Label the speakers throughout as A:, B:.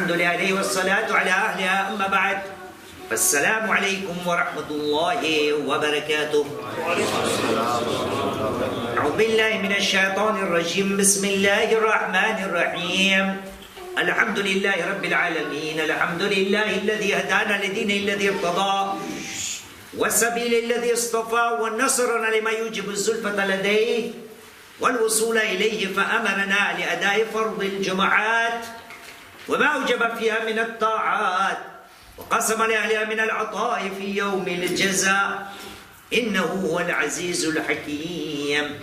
A: الحمد لله والصلاة على أهلها. أما بعد، فالسلام عليكم ورحمة الله وبركاته. أعوذ بالله من الشيطان الرجيم. بسم الله الرحمن الرحيم. الحمد لله رب العالمين. الحمد لله الذي هدانا لدين الذي ارتضى والسبيل الذي اصطفى ونصرنا لما يوجب الزلفة لديه والوصول إليه، فأمرنا لأداء فرض الجماعات وما أوجب فيها من الطاعات، وقسم لأهلها من العطاء في يوم الجزاء، إنه هو العزيز الحكيم.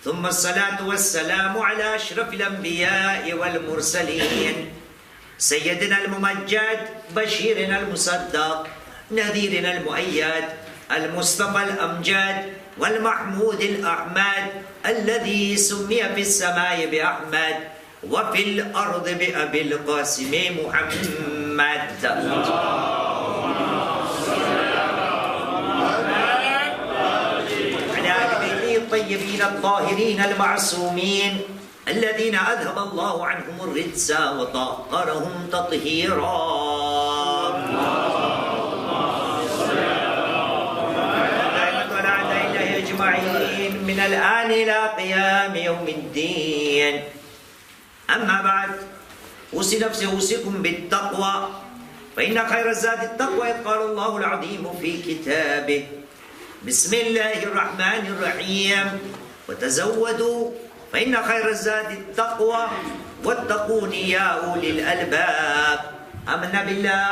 A: ثم الصلاة والسلام على أشرف الأنبياء والمرسلين، سيدنا الممجد، بشيرنا المصدق، نذيرنا المؤيد، المصطفى الأمجد، والمحمود الأحمد، الذي سمي في السماء بأحمد وفي الأرض بأبي القاسم محمد. على آل بيته الطيبين الطاهرين المعصومين، الذين أذهب الله عنهم الرجس وطهرهم تطهيرا. من الآن إلى قيام يوم الدين. أما بعد، أوصي نفسي أوصيكم بالتقوى، فإن خير الزاد التقوى، إذ قال الله العظيم في كتابه: بسم الله الرحمن الرحيم، وتزودوا فإن خير الزاد التقوى واتقون يا أولي الألباب. آمنا بالله،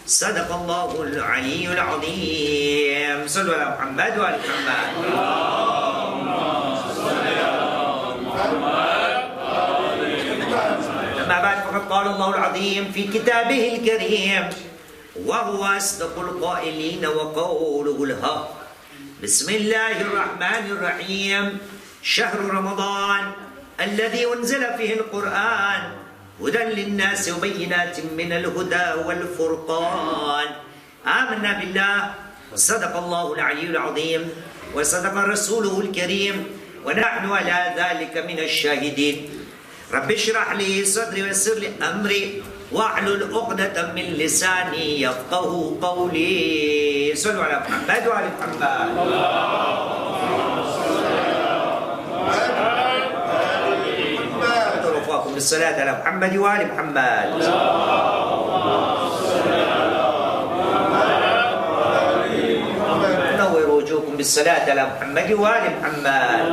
A: صدق الله العلي العظيم. صلوا على محمد وآل محمد. أما بعد، فقد قال الله العظيم في كتابه الكريم: وهو أصدق القائلين وقوله الحق. بسم الله الرحمن الرحيم. شهر رمضان الذي أنزل فيه القرآن هدى للناس وبينات من الهدى والفرقان. آمنا بالله، صدق الله العلي العظيم، وصدق رسوله الكريم، ونحن على ذلك من الشاهدين. رب اشرح لي صدري ويسر لي أمري واحلل عقدة من لساني يفقه قولي. صلوا على محمد وآل محمد. رفاكم بالصلاة على محمد وآل محمد. نور وجوهكم بالصلاة على محمد وآل محمد.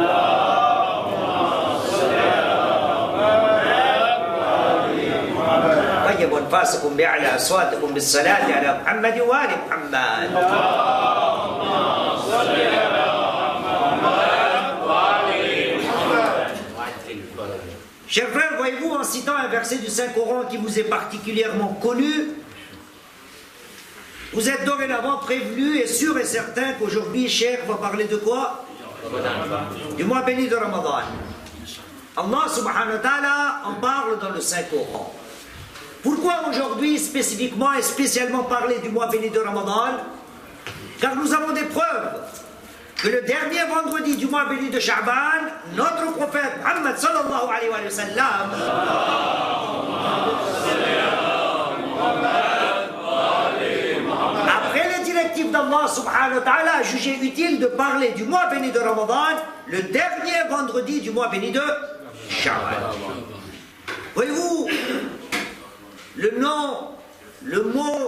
A: طيب وانفاسكم بأعلى أصواتكم بالصلاة على محمد وآل محمد. Chers frères, voyez-vous, en citant un verset du Saint-Coran qui vous est particulièrement connu, vous êtes dorénavant prévenus et sûr et certain qu'aujourd'hui, Cheikh va parler de quoi? Du mois béni de Ramadan. Allah subhanahu wa ta'ala en parle dans le Saint-Coran. Pourquoi aujourd'hui spécifiquement et spécialement parler du mois béni de Ramadan? Car nous avons des preuves que le dernier vendredi du mois béni de Sha'ban, notre prophète Muhammad sallallahu alayhi wa sallam après les directives d'Allah subhanahu wa ta'ala a jugé utile de parler du mois béni de Ramadan le dernier vendredi du mois béni de Sha'ban. Voyez-vous, le nom, le mot,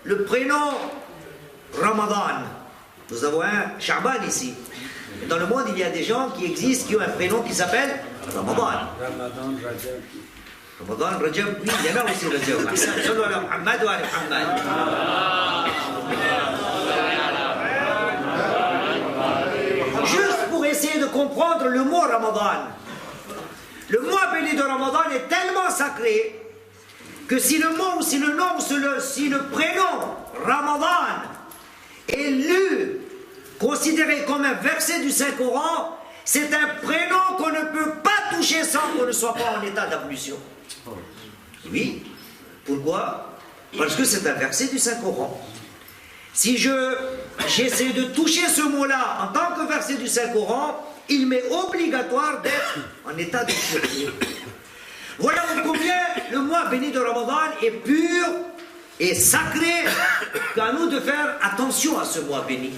A: le prénom Ramadan. Nous avons un Sha'ban ici. Dans le monde, il y a des gens qui existent, qui ont un prénom qui s'appelle Ramadan. Ramadan, Rajab, oui, il y en a aussi Rajab. Sallu ala Muhammad wa ala Muhammad. Juste pour essayer de comprendre le mot Ramadan. Le mois béni de Ramadan est tellement sacré que si le mot, ou si le nom, ou si le prénom Ramadan est lu, considéré comme un verset du Saint-Coran, c'est un prénom qu'on ne peut pas toucher sans qu'on ne soit pas en état d'ablution. Oui. Pourquoi? Parce que c'est un verset du Saint-Coran. Si j'essaie de toucher ce mot-là en tant que verset du Saint-Coran, il m'est obligatoire d'être en état de pureté. Voilà combien le mois béni de Ramadan est pur et sacré, qu'à nous de faire attention à ce mois béni.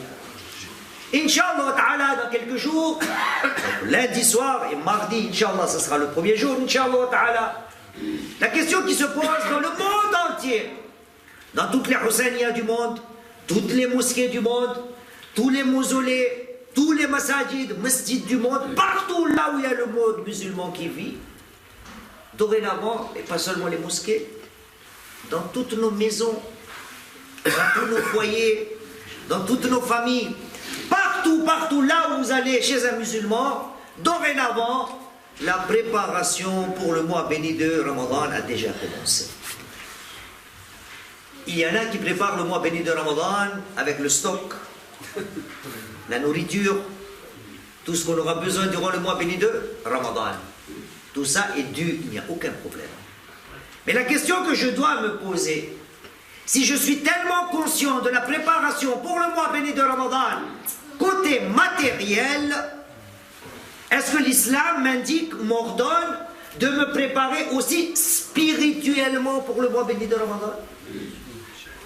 A: Inch'Allah ta'ala, dans quelques jours, lundi soir et mardi, Inch'Allah, ce sera le premier jour, Inch'Allah ta'ala. La question qui se pose dans le monde entier, dans toutes les Hussainiya du monde, toutes les mosquées du monde, tous les mausolées, tous les masjids du monde, partout là où il y a le monde musulman qui vit, dorénavant, et pas seulement les mosquées, dans toutes nos maisons, dans tous nos foyers, dans toutes nos familles, partout là où vous allez chez un musulman, dorénavant, la préparation pour le mois béni de Ramadan a déjà commencé. Il y en a qui préparent le mois béni de Ramadan avec le stock, la nourriture, tout ce qu'on aura besoin durant le mois béni de Ramadan. Tout ça est dû, il n'y a aucun problème. Mais la question que je dois me poser, si je suis tellement conscient de la préparation pour le mois béni de Ramadan, côté matériel, est-ce que l'islam m'indique, m'ordonne de me préparer aussi spirituellement pour le mois béni de Ramadan?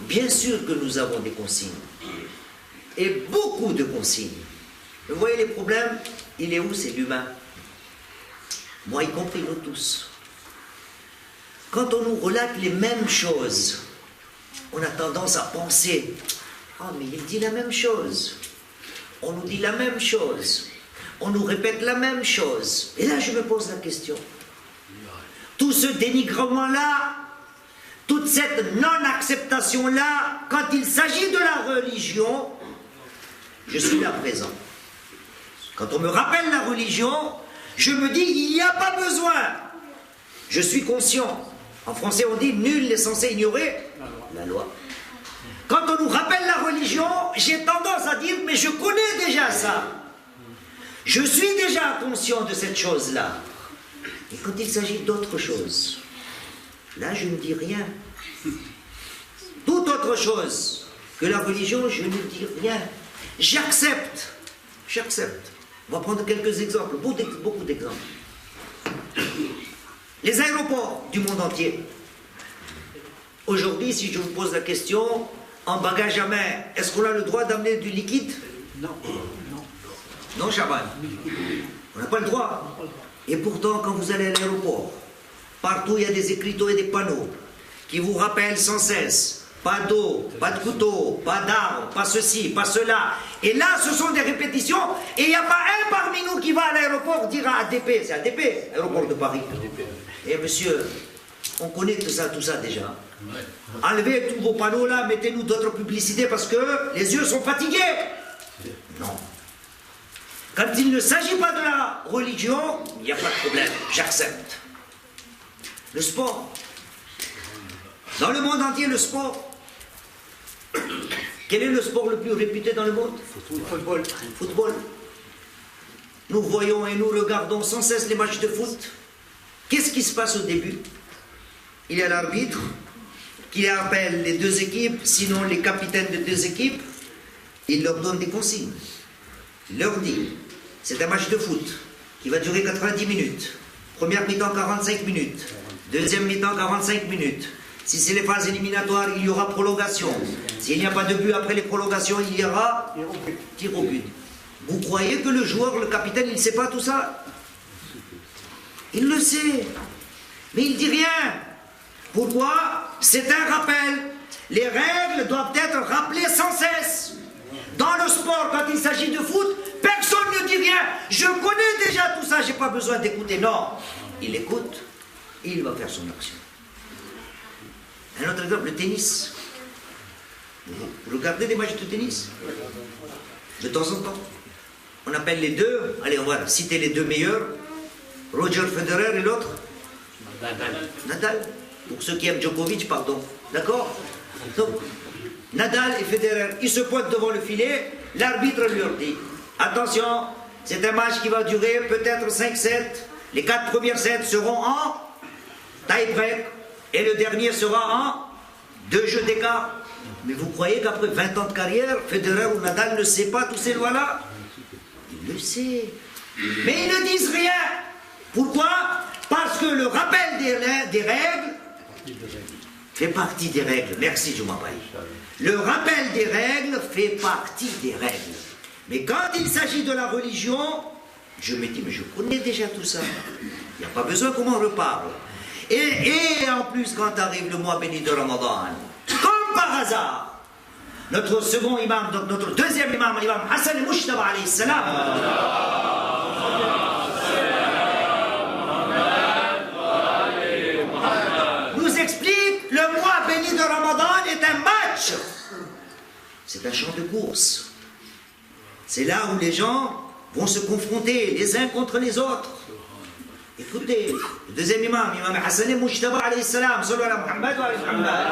A: Bien sûr que nous avons des consignes. Et beaucoup de consignes. Vous voyez les problèmes? Il est où? C'est l'humain. Moi y compris, nous tous. Quand on nous relate les mêmes choses, on a tendance à penser, « Ah, mais il dit la même chose. On nous dit la même chose. On nous répète la même chose. » Et là, je me pose la question. Tout ce dénigrement-là, toute cette non-acceptation-là, quand il s'agit de la religion, je suis là présent. Quand on me rappelle la religion, je me dis, il n'y a pas besoin. Je suis conscient. En français, on dit, nul n'est censé ignorer la loi. Quand on nous rappelle la religion, j'ai tendance à dire, mais je connais déjà ça. Je suis déjà conscient de cette chose-là. Et quand il s'agit d'autre chose, là, je ne dis rien. Toute autre chose que la religion, je ne dis rien. J'accepte. J'accepte. On va prendre quelques exemples, beaucoup d'exemples. Les aéroports du monde entier. Aujourd'hui, si je vous pose la question, en bagage à main, est-ce qu'on a le droit d'amener du liquide? Non. Non, Chaban. On n'a pas le droit. Et pourtant, quand vous allez à l'aéroport, partout il y a des écriteaux et des panneaux qui vous rappellent sans cesse, pas d'eau, pas de couteau, pas d'armes, pas ceci, pas cela. Et là, ce sont des répétitions, et il n'y a pas un parmi nous qui va à l'aéroport dire à ADP, c'est ADP, aéroport de Paris. Et monsieur, on connaît tout ça déjà. Enlevez tous vos panneaux là, mettez-nous d'autres publicités parce que les yeux sont fatigués. Non. Quand il ne s'agit pas de la religion, il n'y a pas de problème, j'accepte. Le sport. Dans le monde entier, le sport. Quel est le sport le plus réputé dans le monde? Football. Football. Nous voyons et nous regardons sans cesse les matchs de foot. Qu'est-ce qui se passe au début? Il y a l'arbitre qui appelle les deux équipes, sinon les capitaines de deux équipes. Il leur donne des consignes. Il leur dit, c'est un match de foot qui va durer 90 minutes. Première mi-temps, 45 minutes. Deuxième mi-temps, 45 minutes. Si c'est les phases éliminatoires, il y aura prolongation. S'il n'y a pas de but après les prolongations, il y aura tir au but. Vous croyez que le joueur, le capitaine, il ne sait pas tout ça? Il le sait. Mais il ne dit rien. Pourquoi? C'est un rappel. Les règles doivent être rappelées sans cesse. Dans le sport, quand il s'agit de foot, personne ne dit rien. Je connais déjà tout ça, je n'ai pas besoin d'écouter. Non. Il écoute et il va faire son action. Un autre exemple, le tennis. Vous regardez des matchs de tennis? De temps en temps. On appelle les deux, allez, on va citer les deux meilleurs. Roger Federer et l'autre? Nadal. Pour ceux qui aiment Djokovic, pardon. D'accord? Donc, Nadal et Federer, ils se pointent devant le filet, l'arbitre leur dit, attention, c'est un match qui va durer peut-être 5-7, les 4 premières sets seront en tie-break, et le dernier sera en 2 jeux d'écart. Mais vous croyez qu'après 20 ans de carrière, Federer ou Nadal ne sait pas toutes ces lois-là? Il le sait. Mais ils ne disent rien. Pourquoi? Parce que le rappel des règles fait partie des règles. Merci, Joumabaï. Le rappel des règles fait partie des règles. Mais quand il s'agit de la religion, je me dis, mais je connais déjà tout ça. Il n'y a pas besoin qu'on m'en reparle. Et en plus, quand arrive le mois béni de Ramadan, comme par hasard, notre second imam, donc notre deuxième imam, l'imam Hassan Mujtaba alayhi salam, nous explique le mois béni de Ramadan est un match. C'est un champ de course. C'est là où les gens vont se confronter les uns contre les autres. Écoutez, le deuxième imam, l'imam Hassan Mujtaba alayhi salam, sallu ala Muhammad wa ala Muhammad.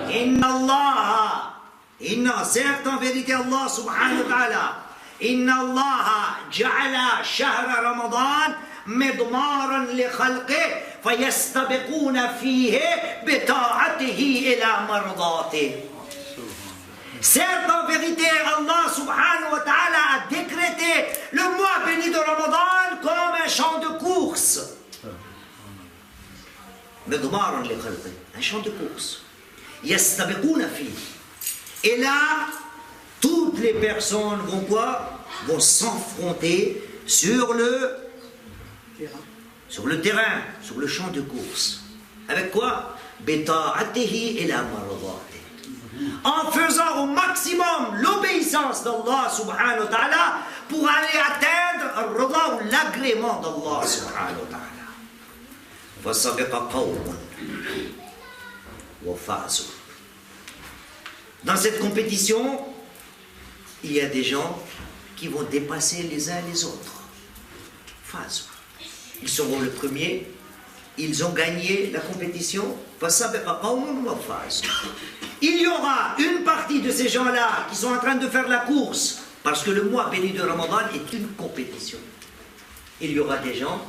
A: Inna Allah, inna, certes en vérité Allah subhanahu wa ta'ala, inna Allah ja'ala shahra Ramadan midmaran li khalqih fayastabiquna fihi bita'atihi ila mardatihi. Certes, en vérité, Allah subhanahu wa ta'ala a décrété le mois béni de Ramadan comme un champ de course. Un champ de course. Et là, toutes les personnes vont quoi? Vont s'enfronter sur le terrain, sur le champ de course. Avec quoi? Bita'atihi ila mardatihi. En faisant au maximum l'obéissance d'Allah subhanahu wa ta'ala pour aller atteindre l'agrément d'Allah subhanahu wa ta'ala. Dans cette compétition, il y a des gens qui vont dépasser les uns les autres. Ils seront le premier, ils ont gagné la compétition. Il y aura une partie de ces gens-là qui sont en train de faire la course, parce que le mois béni de Ramadan est une compétition. Il y aura des gens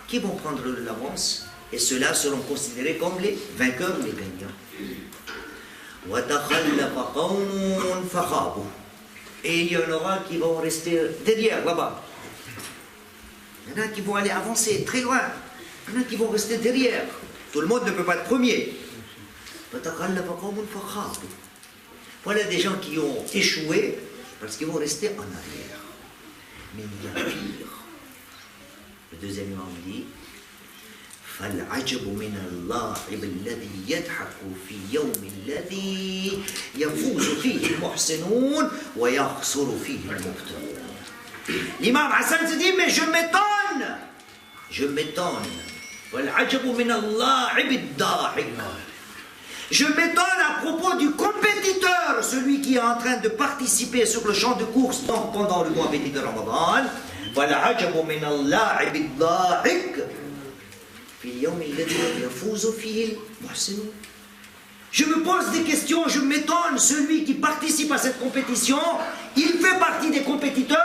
A: qui vont prendre l'avance, et ceux-là seront considérés comme les vainqueurs ou les gagnants. Et il y en aura qui vont rester derrière, là-bas. Il y en a qui vont aller avancer très loin. Il y en a qui vont rester derrière. Tout le monde ne peut pas être premier. Voilà des gens qui ont échoué parce qu'ils vont rester en arrière. Mais il y a pire. Le deuxième imam dit فالعجب من اللاعب الذي يضحك في يوم الذي يفوز فيه المحسنون ويخسر فيه المبطلون. L'imam Hassan se dit, mais je m'étonne. والعجب من اللاعب الضاحك. Je m'étonne à propos du compétiteur, celui qui est en train de participer sur le champ de course pendant le mois béni de Ramadan. والعجب من اللاعب الضاحك في اليوم الذي يفوز فيه المحسنون. Je me pose des questions, je m'étonne, celui qui participe à cette compétition, il fait partie des compétiteurs,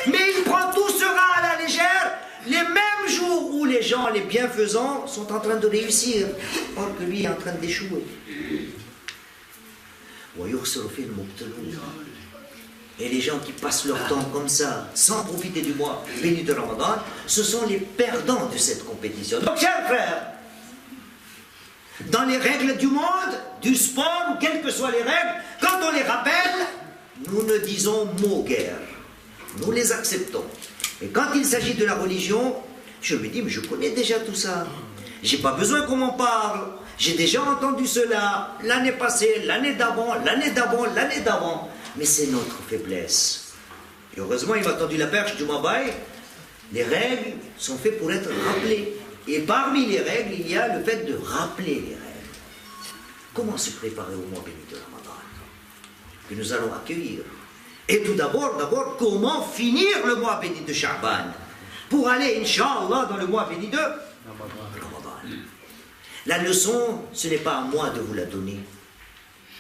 A: mais il prend tout cela à la légère, les mêmes jours où les gens, les bienfaisants, sont en train de réussir, or que lui est en train d'échouer. Et les gens qui passent leur temps comme ça, sans profiter du mois béni de Ramadan, ce sont les perdants de cette compétition. Donc, chers frères, dans les règles du monde, du sport, ou quelles que soient les règles, quand on les rappelle, nous ne disons mot guère. Nous les acceptons. Et quand il s'agit de la religion, je me dis, mais je connais déjà tout ça. J'ai pas besoin qu'on m'en parle. J'ai déjà entendu cela l'année passée, l'année d'avant, l'année d'avant, l'année d'avant. Mais c'est notre faiblesse. Et heureusement, il m'a tendu la perche du Mabaï. Les règles sont faites pour être rappelées. Et parmi les règles, il y a le fait de rappeler les règles. Comment se préparer au mois béni de Ramadan que nous allons accueillir? Et tout d'abord, comment finir le mois béni de Sha'ban pour aller, Inch'Allah, dans le mois béni de Ramadan. La leçon, ce n'est pas à moi de vous la donner.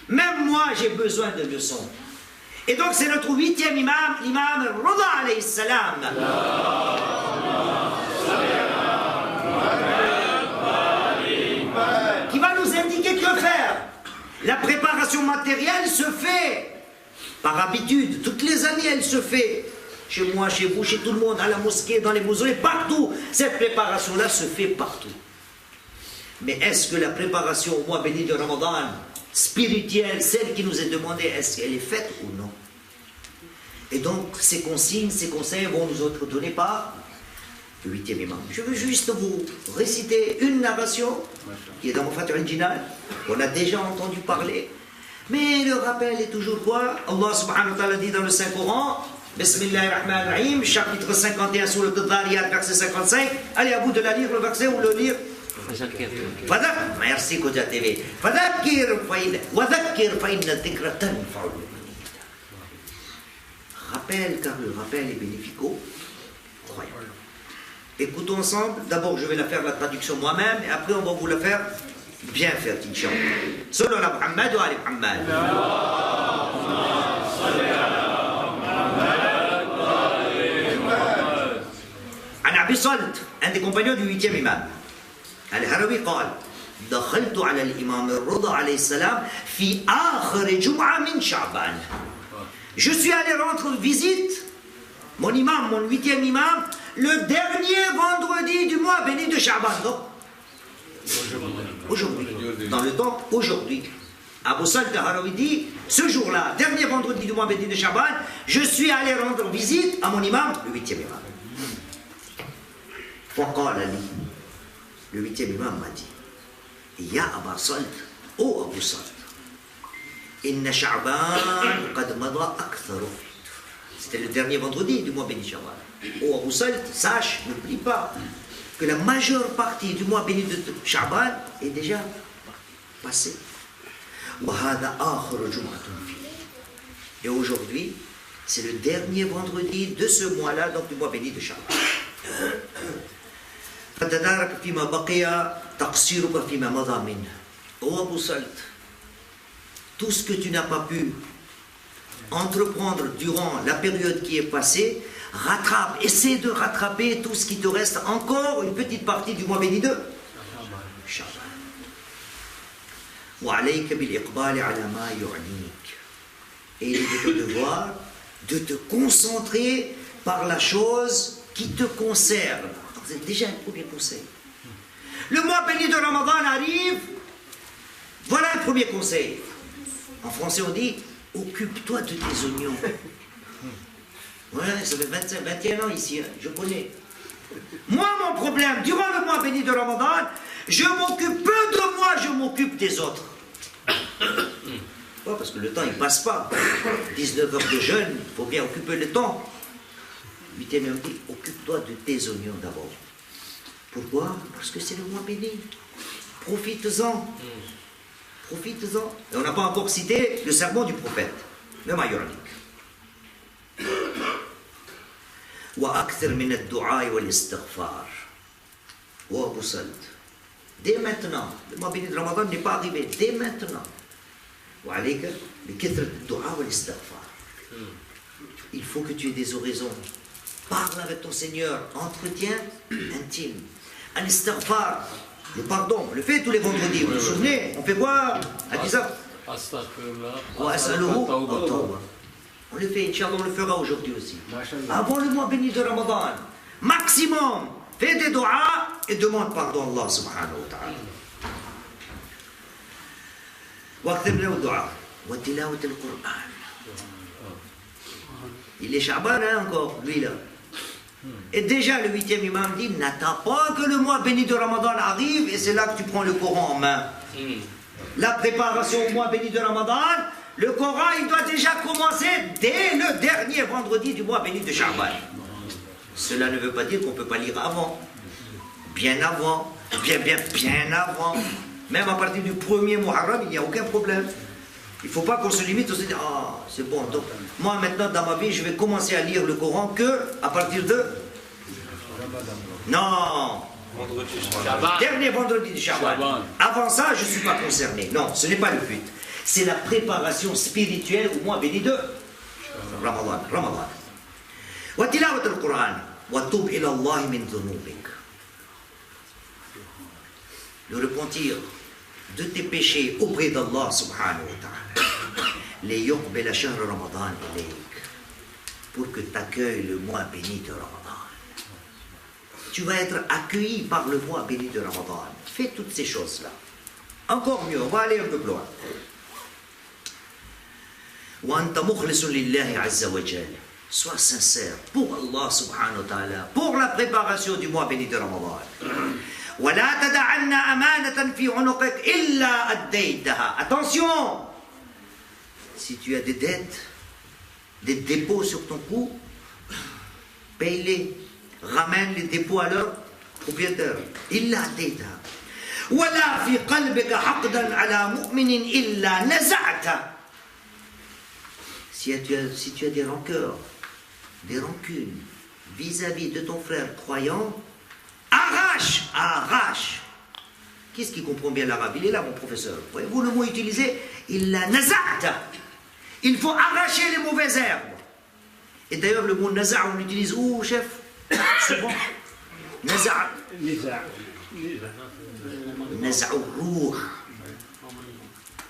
A: Même moi, j'ai besoin de leçons. Et donc, c'est notre 8e imam, l'imam Rida alayhi salam. Qui va nous indiquer que faire. La préparation matérielle se fait Par habitude, toutes les années, elle se fait. Chez moi, chez vous, chez tout le monde, à la mosquée, dans les mausolées, partout. Cette préparation-là se fait partout. Mais est-ce que la préparation au mois béni de Ramadan, spirituelle, celle qui nous est demandée, est-ce qu'elle est faite ou non? Et donc, ces consignes, ces conseils vont nous être donnés par le 8e imam. Je veux juste vous réciter une narration qui est dans mon Fatih original, qu'on a déjà entendu parler. Mais le rappel est toujours quoi? Allah subhanahu wa ta'ala dit dans le Saint-Coran, Bismillahirrahmanirrahim, chapitre 51 sur le Dhariyat, verset 55. Allez, à vous de la lire, le verset ou le lire. Merci Kodia TV. Rappel, car le rappel est bénéfique. Croyant. Écoutons ensemble. D'abord, je vais la faire la traduction moi-même, et après, on va vous la faire bien faite, Inch'Allah. Selon la Muhammad ou Ali Muhammad. عن أبي صلت عند compagnons du 8e imam. الهروي قال دخلت على الإمام الرضا عليه السلام في آخر جمعة من شعبان. Je suis allé rendre visite, mon imam, mon 8e imam, le dernier vendredi du mois béni de Sha'ban. Donc, aujourd'hui, dans le temps, aujourd'hui. Abu Salt al-Harawi dit, ce jour-là, dernier vendredi du mois béni de Sha'ban, je suis allé rendre visite à mon imam, le 8e imam. فقال لي, le 8e imam m'a dit, Ya Abu Salt, oh Abu Salt, Inna Sha'ban qad mada akthar. C'était le dernier vendredi du mois béni Sha'ban. Oh Abu Salt, sache, n'oublie pas que la majeure partie du mois béni de Sha'ban est déjà passée. Et aujourd'hui, c'est le dernier vendredi de ce mois-là, donc du mois béni de Sha'ban. Oh Abu Salt, tout ce que tu n'as pas pu entreprendre durant la période qui est passée, rattrape, essaie de rattraper tout ce qui te reste encore, une petite partie du mois béni de Sha'ban. Et il est de ton devoir de te concentrer par la chose qui te concerne. C'est déjà un premier conseil. Le mois béni de Ramadan arrive, voilà un premier conseil. En français on dit, occupe-toi de tes oignons. Ouais, ça fait 21 ans ici, hein, je connais. Moi, mon problème, durant le mois béni de Ramadan, je m'occupe peu de moi, je m'occupe des autres. Ouais, parce que le temps, il ne passe pas. 19 heures de jeûne, il faut bien occuper le temps. 8e imam dit, occupe-toi de tes oignons d'abord. Pourquoi? Parce que c'est le mois béni. Profites-en. Profites-en. Et on n'a pas encore cité le sermon du prophète, le maïornique. Dès maintenant, le mois béni de Ramadan n'est pas arrivé, dès maintenant. Il faut que tu aies des oraisons. Parle avec ton Seigneur, entretien intime. Al-istighfar, le pardon, on le fait tous les vendredis, vous vous souvenez? On fait quoi? À 10h. On le fait, Inch'Allah, on le fera aujourd'hui aussi. Avant le mois béni de Ramadan, maximum, fais des doigts et demande pardon à Allah subhanahu wa ta'ala. Il est Sha'ban hein, encore, lui là. Et déjà le 8e imam dit, n'attends pas que le mois béni de Ramadan arrive et c'est là que tu prends le Coran en main. La préparation au mois béni de Ramadan, le Coran il doit déjà commencer dès le dernier vendredi du mois béni de Sha'ban. Cela ne veut pas dire qu'on ne peut pas lire avant. Bien avant, bien avant. Même à partir du 1er Muharram, il n'y a aucun problème. Il ne faut pas qu'on se limite, on se dit, ah, c'est bon, donc moi maintenant dans ma vie, je vais commencer à lire le Coran que à partir de... Non, dernier vendredi de Sha'ban. Avant ça, je ne suis pas concerné. Non, ce n'est pas le but. C'est la préparation spirituelle au mois béni de Ramadan. Wa tilawat al-Quran, wa tub ila Allah min dhunubik. Le repentir de tes péchés auprès d'Allah subhanahu wa ta'ala. ليقبل شهر رمضان إليك, pour que tu accueilles le mois béni de Ramadan. Tu vas être accueilli par le mois béni de Ramadan. Fais toutes ces choses-là. Encore mieux, on va aller un peu plus loin. وأنت مخلص لله عز وجل. Sois sincère pour Allah subhanahu wa ta'ala, pour la préparation du mois béni de Ramadan. ولا تدعن أمانة في عنقك إلا أديتها. Attention, si tu as des dettes, des dépôts sur ton cou, paye-les, ramène les dépôts à leur propriétaire. إلا أديتها. ولا في قلبك حقدا على مؤمن إلا نزعته. Si tu as des rancœurs, des rancunes vis-à-vis de ton frère croyant, arrache. Qu'est-ce qui comprend bien l'arabe? Il est là, mon professeur. Voyez-vous le mot utilisé? Il la naza'ta. Il faut arracher les mauvaises herbes. Et d'ailleurs, le mot naza', on l'utilise où, chef? Souvent. Naza'. Naza'u ruh.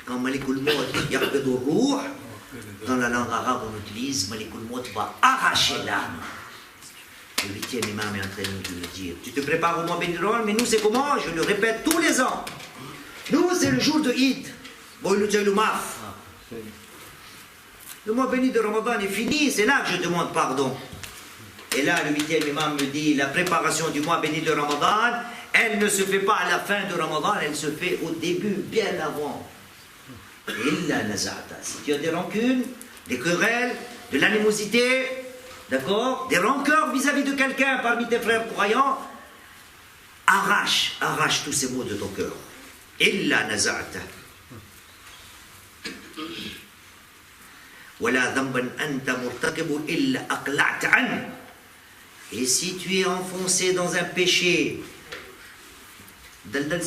A: Quand Malikul Maut yaqbidu ruh, dans la langue arabe, on utilise Malikul Maut va arracher l'âme. Le 8e imam est en train de le dire. Tu te prépares au mois béni de Ramadan, mais nous, c'est comment? Je le répète tous les ans. Nous, c'est le jour de Eid. Le mois béni de Ramadan est fini, c'est là que je demande pardon. Et là, le 8e imam me dit, la préparation du mois béni de Ramadan, elle ne se fait pas à la fin de Ramadan, elle se fait au début, bien avant. Illa nazata. Si tu as des rancunes, des querelles, de l'animosité, d'accord, des rancœurs vis-à-vis de quelqu'un parmi tes frères croyants, arrache tous ces mots de ton cœur. Illa nazata. Wala dhanban anta murtakibu illa aqla'ta an. Et si tu es enfoncé dans un péché, les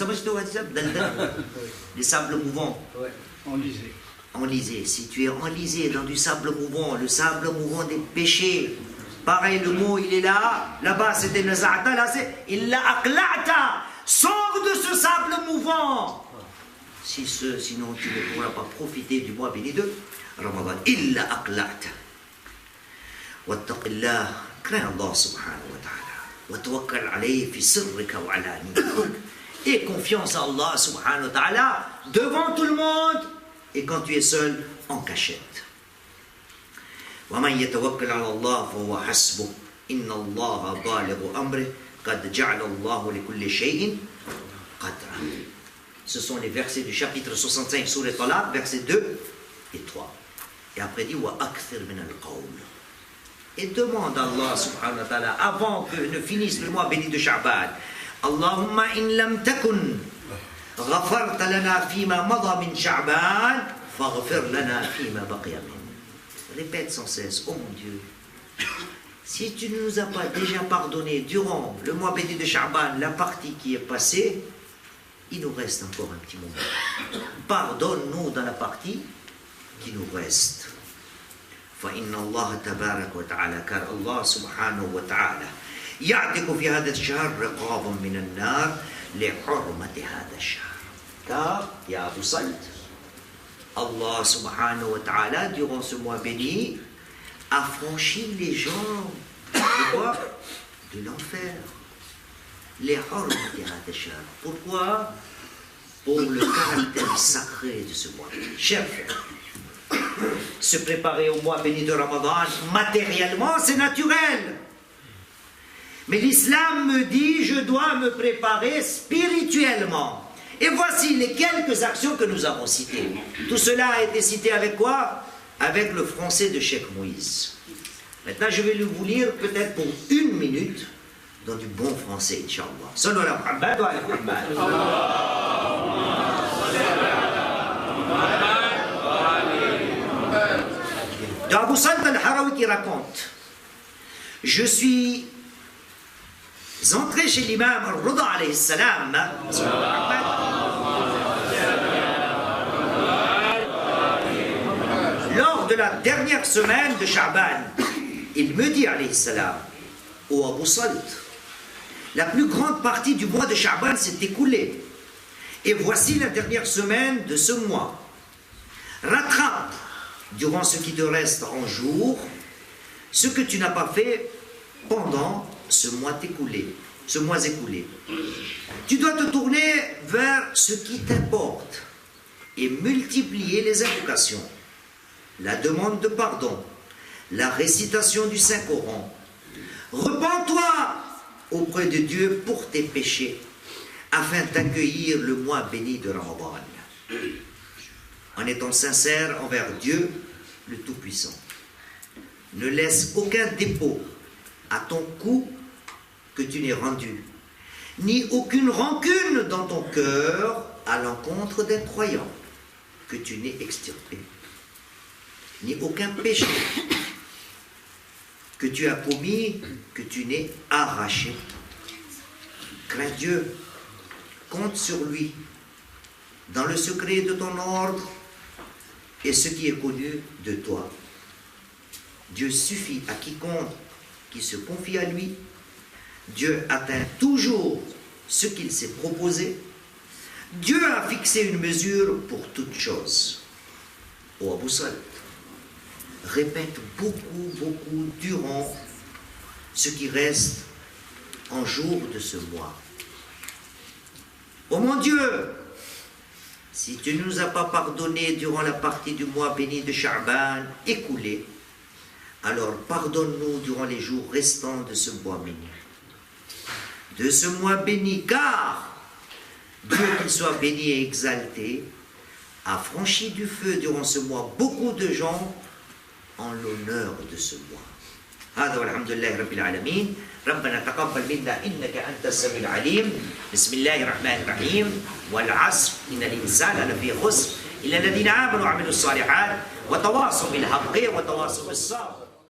A: sables mouvants. Enlisé. Si tu es enlisé dans du sable mouvant, le sable mouvant des péchés, pareil, le mot il est là, là-bas c'était naza'ata, là c'est illa aqla'ta. Sors de ce sable mouvant. Sinon tu ne pourras pas profiter du mois béni de Ramadan. Illa aqla'ta. Wattaqillah. Crains Allah subhanahu wa ta'ala. Wa tawakkal alayhi fi sirrika wa alaniyatik. Et confiance à Allah subhanahu wa ta'ala devant tout le monde et quand tu es seul en cachette. وَمَنْ يَتَوَكَّلْ عَلَى اللَّهِ فَهُوَ حَسْبُهُ إِنَّ اللَّهَ بَالِغُ أَمْرِهِ قَدْ جَعَلَ اللَّهُ لِكُلِّ شَيْءٍ قَدْرًا. Ce sont les versets du chapitre 65 sur les Talaq, versets 2 et 3. Et après dit وَأَكْثِرْ مِنَ الْقَوْلِ. Et demande à Allah subhanahu wa ta'ala avant que ne finisse le mois béni de Sha'ban. اللهم إن لم تكن غفرت لنا فيما مضى من شعبان فاغفر لنا فيما بقي منه. Répète sans cesse, oh mon Dieu, si tu ne nous as pas déjà pardonné durant le mois béni de Sha'ban, la partie qui est passée, il nous reste encore un petit moment. Pardonne-nous dans la partie qui nous reste. فإن الله تبارك وتعالى car Allah subhanahu wa ta'ala يعتق في هذا الشهر رقابا من النار لحرمة هذا الشهر. Car, ya Abu Salt, Allah subhanahu wa ta'ala, durant ce mois béni, a franchi les gens de quoi? De l'enfer. Les hurmat هذا الشهر. Pourquoi? Pour le caractère sacré de ce mois béni. Chers frères, se préparer au mois béni de Ramadan, matériellement, c'est naturel. Mais l'islam me dit, je dois me préparer spirituellement. Et voici les quelques actions que nous avons citées. Tout cela a été cité avec quoi? Avec le français de Cheikh Moïse. Maintenant, je vais vous lire peut-être pour 1 minute dans du bon français, Inch'Allah. Sallu ala Muhammad wa ala Muhammad. De Abu Salt al-Harawi qui raconte, je suis entré chez l'imam al-Rida alayhi salam. Lors de la dernière semaine de Sha'ban, il me dit alayhi salam, ô Abu Salt, la plus grande partie du mois de Sha'ban s'est écoulée. Et voici la dernière semaine de ce mois. Rattrape durant ce qui te reste en jour, ce que tu n'as pas fait pendant ce mois écoulé. Tu dois te tourner vers ce qui t'importe et multiplier les invocations, la demande de pardon, la récitation du Saint-Coran. Repens-toi auprès de Dieu pour tes péchés, afin d'accueillir le mois béni de Ramadan, en étant sincère envers Dieu, le Tout-Puissant. Ne laisse aucun dépôt à ton cou que tu n'aies rendu, ni aucune rancune dans ton cœur à l'encontre d'un croyant que tu n'aies extirpé, ni aucun péché que tu as commis que tu n'aies arraché. Crains Dieu, compte sur lui, dans le secret de ton ordre et ce qui est connu de toi. Dieu suffit à quiconque qui se confie à lui. Dieu atteint toujours ce qu'il s'est proposé. Dieu a fixé une mesure pour toute chose. Ô Abou Saïd, répète beaucoup durant ce qui reste en jour de ce mois. Ô mon Dieu, si tu ne nous as pas pardonné durant la partie du mois béni de Sha'ban écoulé, alors pardonne-nous durant les jours restants de ce mois béni. De ce mois béni, car Dieu qu'il soit béni et exalté, a franchi du feu durant ce mois beaucoup de gens en l'honneur de ce mois. هذا والحمد لله رب العالمين. ربنا تقبل منا إنك أنت السميع العليم. بسم الله الرحمن الرحيم. والعصر إن الإنسان لفي خسر إلا الذين آمنوا وعملوا الصالحات وتواصوا بالحق وتواصوا بالصبر.